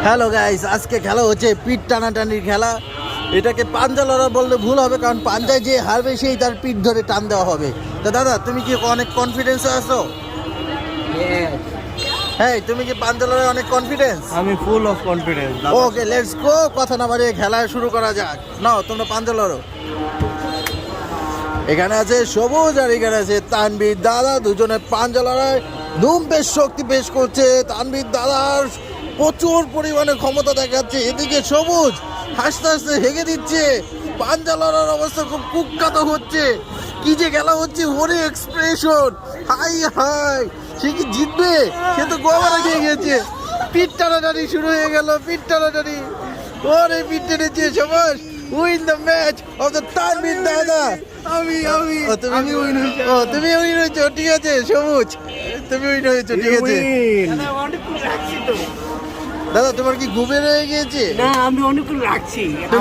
Hello guys, আজকে খেলা হচ্ছে পিঠ টানাটানির খেলা। এটাকে পাঞ্জা লড়া বললে ভুল হবে, কারণ পাঞ্জায় যে হারবে সেই তার পিঠ ধরে টান দেওয়া হবে। তো দাদা, তুমি কি অনেক কনফিডেন্সে আছো? হ্যাঁ, তুমি কি পাঞ্জা লড়াই অনেক কনফিডেন্স? আমি full of confidence. Okay, let's go. কথা না বাড়িয়ে খেলা শুরু করা যাক। নাও, তোমরা পাঞ্জা লড়ো। এখানে আছে সবুজ আর এখানে আছে তানভীর দাদা, দুজনে পাঞ্জা লড়াই ধুম বেশ শক্তি পেশ করছে। তানভীর দাদার প্রচুর পরিমাণে ক্ষমতা দেখাচ্ছে, এদিকে সবুজ হাসতে হাসতে হেগে দিচ্ছে। পাঞ্জা লড়ার অবস্থা খুব কুখ্যাত হচ্ছে। কি যে খেলা হচ্ছে, ওরে এক্সপ্রেশন, হাই হাই, সে কি জিতবে? সে তো গোয়াবারে খেয়ে গেছে। পিঠ টানাটানি শুরু হয়ে গেল, পিঠ টানাটানি। ওরে পিঠ টেনেছে সবাই। Win the match of the Tanvir দাদা। তুমি উইন হয়েছো, ঠিক আছে সবুজ, তুমি উইন হয়েছো, ঠিক আছে। দাদা, তোমার কি ঘুমে রয়ে গিয়েছে? না, আমি অনেকক্ষণ রাখছি।